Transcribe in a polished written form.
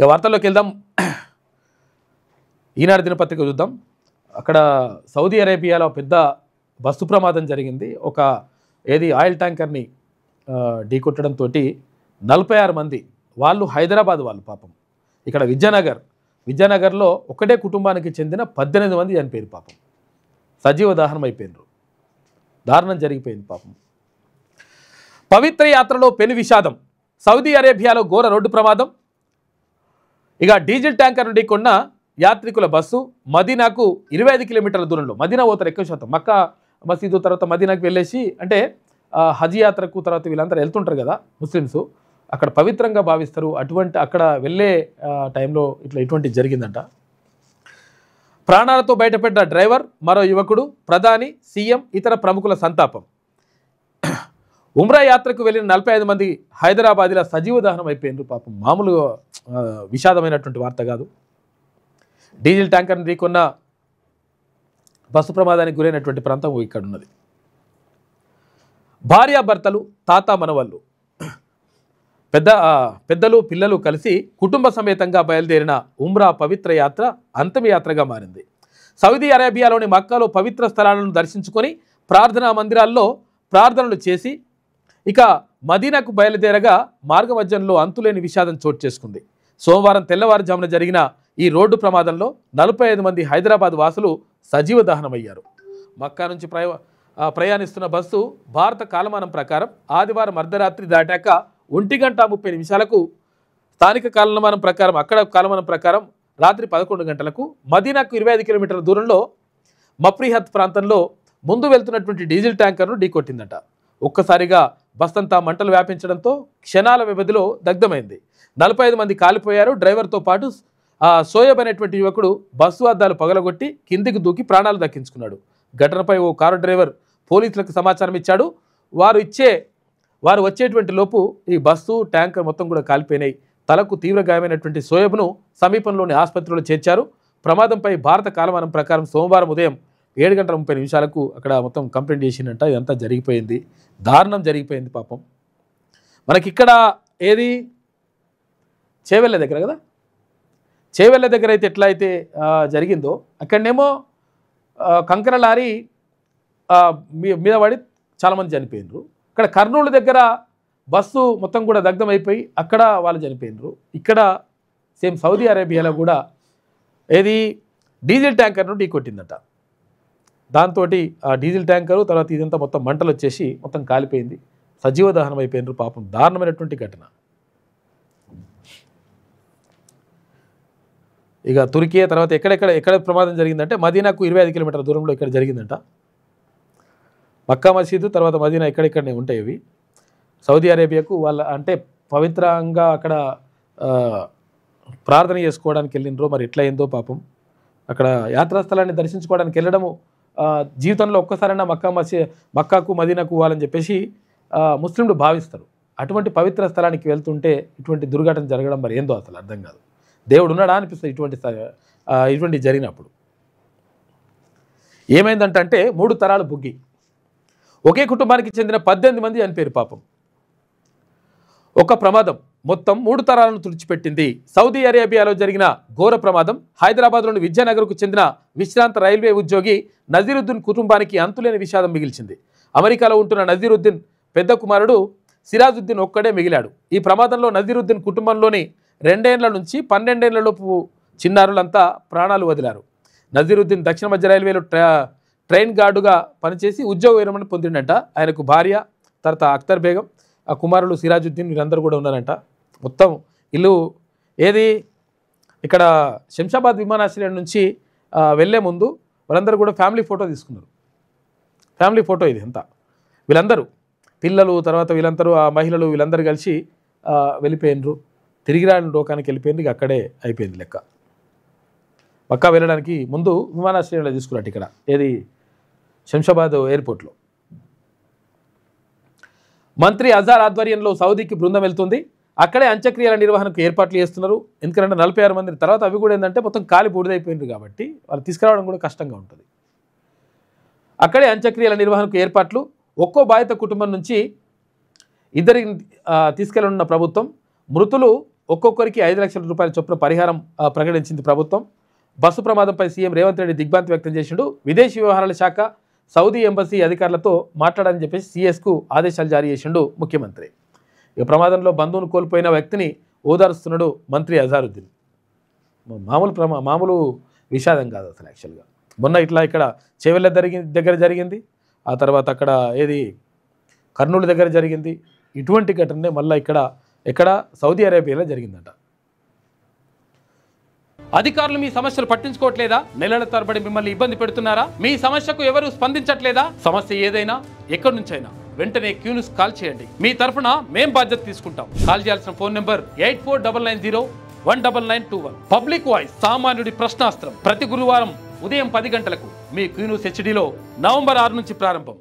ఇక వార్తల్లోకి వెళ్దాం. ఈనాడు దినపత్రిక చూద్దాం. అక్కడ సౌదీ అరేబియాలో పెద్ద బస్సు ప్రమాదం జరిగింది. ఒక ఆయిల్ ట్యాంకర్ని ఢీకొట్టడంతో 46 మంది, వాళ్ళు హైదరాబాద్ వాళ్ళు పాపం. ఇక్కడ విద్యానగర్లో ఒకటే కుటుంబానికి చెందిన 18 మంది చనిపోయారు పాపం. సజీవ దహనం అయిపోయినారు. దారుణం జరిగిపోయింది పాపం. పవిత్ర యాత్రలో పెను విషాదం. సౌదీ అరేబియాలో ఘోర రోడ్డు ప్రమాదం. ఇక డీజిల్ ట్యాంకర్ నుండి కొన్న యాత్రికుల బస్సు మదీనాకు 25 కిలోమీటర్ల దూరంలో, మదీనా పోతారు ఎక్కువ శాతం, మక్కా మసీదు తర్వాత మదీనాకు వెళ్ళేసి, అంటే హజ్ యాత్రకు తర్వాత వీళ్ళందరూ వెళ్తుంటారు కదా ముస్లిమ్స్, అక్కడ పవిత్రంగా భావిస్తారు. అటువంటి అక్కడ వెళ్ళే టైంలో ఇటువంటి జరిగిందంట. ప్రాణాలతో బయటపడ్డ డ్రైవర్, మరో యువకుడు, ప్రధాని, సీఎం, ఇతర ప్రముఖుల సంతాపం. ఉమ్రా యాత్రకు వెళ్ళిన 45 మంది హైదరాబాద్లో సజీవ దహనం అయిపోయినారు పాపం. మామూలు విషాదమైనటువంటి వార్త కాదు. డీజిల్ ట్యాంకర్ని ఢీకొన్న బస్సు ప్రమాదానికి గురైనటువంటి ప్రాంతం ఇక్కడ ఉన్నది. భార్యాభర్తలు, తాత మనవళ్ళు, పెద్దలు పిల్లలు కలిసి కుటుంబ సమేతంగా బయలుదేరిన ఉమ్రా పవిత్ర యాత్ర అంతిమయాత్రగా మారింది. సౌదీ అరేబియాలోని మక్కాలో పవిత్ర స్థలాలను దర్శించుకొని ప్రార్థనా మందిరాల్లో ప్రార్థనలు చేసి ఇక మదీనాకు బయలుదేరగా మార్గమధ్యంలో అంతులేని విషాదం చోటు చేసుకుంది. సోమవారం తెల్లవారుజామున జరిగిన ఈ రోడ్డు ప్రమాదంలో 45 మంది హైదరాబాద్ వాసులు సజీవ దహనమయ్యారు. మక్కా నుంచి ప్రయాణిస్తున్న బస్సు భారత కాలమానం ప్రకారం ఆదివారం అర్ధరాత్రి దాటాక 1:30 స్థానిక కాలమానం ప్రకారం, అక్కడ కాలమానం ప్రకారం రాత్రి 11 గంటలకు మదీనాకు 25 కిలోమీటర్ల దూరంలో మప్రిహత్ ప్రాంతంలో ముందు వెళ్తున్నటువంటి డీజిల్ ట్యాంకర్ను ఢీకొట్టిందట. ఒక్కసారిగా బస్తంతా మంటలు వ్యాపించడంతో క్షణాల వ్యవధిలో దగ్ధమైంది. 45 మంది కాలిపోయారు. డ్రైవర్తో పాటు సోయబ్ అనేటువంటి యువకుడు బస్సు అద్దాలు పగలగొట్టి కిందికి దూకి ప్రాణాలు దక్కించుకున్నాడు. ఘటనపై ఓ కారు డ్రైవర్ పోలీసులకు సమాచారం ఇచ్చాడు. వారు వచ్చేటువంటి లోపు ఈ బస్సు ట్యాంకర్ మొత్తం కూడా కాలిపోయినాయి. తలకు తీవ్ర గాయమైనటువంటి సోయబ్ను సమీపంలోని ఆసుపత్రిలో చేర్చారు. ప్రమాదంపై భారత కాలమానం ప్రకారం సోమవారం ఉదయం 7:30 అక్కడ మొత్తం కంప్లైంట్ చేసిందంట. ఇదంతా జరిగిపోయింది. దారుణం జరిగిపోయింది పాపం. మనకిక్కడ చేవెళ్ళ దగ్గర కదా, చేవెళ్ళ దగ్గర అయితే ఎట్లా అయితే జరిగిందో అక్కడనేమో కంకర లారీ మీద పడి చాలామంది చనిపోయినరు. ఇక్కడ కర్నూలు దగ్గర బస్సు మొత్తం కూడా దగ్ధమైపోయి అక్కడ వాళ్ళు చనిపోయినరు. ఇక్కడ సేమ్ సౌదీ అరేబియాలో కూడా డీజిల్ ట్యాంకర్ను ఢీకొట్టిందట. దాంతో ఆ డీజిల్ ట్యాంకరు తర్వాత ఇదంతా మొత్తం మంటలు వచ్చేసి మొత్తం కాలిపోయింది. సజీవ దహనం అయిపోయినరు పాపం. దారుణమైనటువంటి ఘటన. ఇక తుర్కియా తర్వాత ఎక్కడ ప్రమాదం జరిగిందంటే మదీనాకు 25 కిలోమీటర్ల దూరంలో ఇక్కడ జరిగిందంట. మక్కా మసీదు తర్వాత మదీనా ఇక్కడనే ఉంటాయి ఇవి. సౌదీ అరేబియాకు వాళ్ళ అంటే పవిత్రంగా అక్కడ ప్రార్థన చేసుకోవడానికి వెళ్ళినరో మరి ఎట్లా అయిందో పాపం. అక్కడ యాత్రాస్థలాన్ని దర్శించుకోవడానికి వెళ్ళడము జీవితంలో ఒక్కసారైనా మక్కాకు మదీనాకు పోవాలని చెప్పేసి ముస్లింలు భావిస్తారు. అటువంటి పవిత్ర స్థలానికి వెళ్తుంటే ఇటువంటి దుర్ఘటన జరగడం మరి ఏందో అసలు అర్థం కాదు. దేవుడు ఉన్నాడా అనిపిస్తుంది ఇటువంటి జరిగినప్పుడు. ఏమైందంటే 3 తరాలు బుగ్గి. ఒకే కుటుంబానికి చెందిన 18 మంది చనిపోయారు పాపం. ఒక ప్రమాదం మొత్తం 3 తరాలను తుడిచిపెట్టింది. సౌదీ అరేబియాలో జరిగిన ఘోర ప్రమాదం హైదరాబాద్లోని విద్యానగర్కు చెందిన విశ్రాంత రైల్వే ఉద్యోగి నజీరుద్దీన్ కుటుంబానికి అంతులేని విషాదం మిగిల్చింది. అమెరికాలో ఉంటున్న నజీరుద్దీన్ పెద్ద కుమారుడు సిరాజుద్దీన్ ఒక్కడే మిగిలాడు. ఈ ప్రమాదంలో నజీరుద్దీన్ కుటుంబంలోని 2 ఏళ్ల నుంచి 12 ఏళ్లలోపు చిన్నారులంతా ప్రాణాలు వదిలారు. నజీరుద్దీన్ దక్షిణ మధ్య రైల్వేలో ట్రైన్ గార్డుగా పనిచేసి ఉద్యోగ విరమణ పొందిండంట. ఆయనకు భార్య తర్వాత అఖ్తర్ బేగం, ఆ కుమారులు సిరాజుద్దీన్ వీరందరూ కూడా ఉన్నారంట. మొత్తం ఇల్లు ఇక్కడ శంషాబాద్ విమానాశ్రయం నుంచి వెళ్ళే ముందు వాళ్ళందరూ కూడా ఫ్యామిలీ ఫోటో తీసుకున్నారు. ఫ్యామిలీ ఫోటో ఇది అంతా. వీళ్ళందరూ పిల్లలు తర్వాత వీళ్ళందరూ ఆ మహిళలు వీళ్ళందరూ కలిసి వెళ్ళిపోయినరు. తిరిగి రాని లోకానికి వెళ్ళిపోయింది. అక్కడే అయిపోయింది లెక్క. మక్కా వెళ్ళడానికి ముందు విమానాశ్రయంలో తీసుకున్నట్టు ఇక్కడ శంషాబాద్ ఎయిర్పోర్ట్లో. మంత్రి అజార్ ఆధ్వర్యంలో సౌదీకి బృందం వెళ్తుంది. అక్కడే అంత్యక్రియల నిర్వహణకు ఏర్పాట్లు చేస్తున్నారు. ఎందుకంటే 46 మంది తర్వాత అవి కూడా ఏంటంటే మొత్తం కాలి బూడిదైపోయింది కాబట్టి వాళ్ళు తీసుకురావడం కూడా కష్టంగా ఉంటుంది. అక్కడే అంత్యక్రియల నిర్వహణకు ఏర్పాట్లు. ఒక్కో బాధిత కుటుంబం నుంచి 2 తీసుకెళ్లనున్న ప్రభుత్వం. మృతులు ఒక్కొక్కరికి 5 లక్షల రూపాయల చొప్పున పరిహారం ప్రకటించింది ప్రభుత్వం. బస్సు ప్రమాదంపై సీఎం రేవంత్ రెడ్డి దిగ్భ్రాంతి వ్యక్తం చేసిండు. విదేశీ వ్యవహారాల శాఖ సౌదీ ఎంబసీ అధికారులతో మాట్లాడాలని చెప్పేసి సీఎస్కు ఆదేశాలు జారీ చేసిండు ముఖ్యమంత్రి. ఈ ప్రమాదంలో బంధువును కోల్పోయిన వ్యక్తిని ఓదారుస్తున్నాడు మంత్రి అజారుద్దీన్. మామూలు విషాదం కాదు అసలు. యాక్చువల్గా మొన్న ఇక్కడ చేవెళ్ళ దగ్గర జరిగింది, ఆ తర్వాత అక్కడ కర్నూలు దగ్గర జరిగింది. ఇటువంటి ఘటనే మళ్ళీ ఇక్కడ సౌదీ అరేబియాలో జరిగిందట. అధికారులు మీ సమస్యలు పట్టించుకోవట్లేదా? నెలల తరబడి మిమ్మల్ని ఇబ్బంది పెడుతున్నారా? మీ సమస్యకు ఎవరు స్పందించట్లేదా? సమస్య ఏదైనా ఎక్కడి నుంచైనా వెంటనే క్యూన్యూస్ కాల్ చేయండి. మీ తరఫున మేం బాధ్యత తీసుకుంటాం. కాల్ చేయాల్సిన ఫోన్ నెంబర్ 8499019921. పబ్లిక్ వాయిస్, సామాన్యుడి ప్రశ్నాస్త్రం. ప్రతి గురువారం ఉదయం 10 గంటలకు మీ క్యూన్యూస్ హెచ్డీలో నవంబర్ 6 నుంచి ప్రారంభం.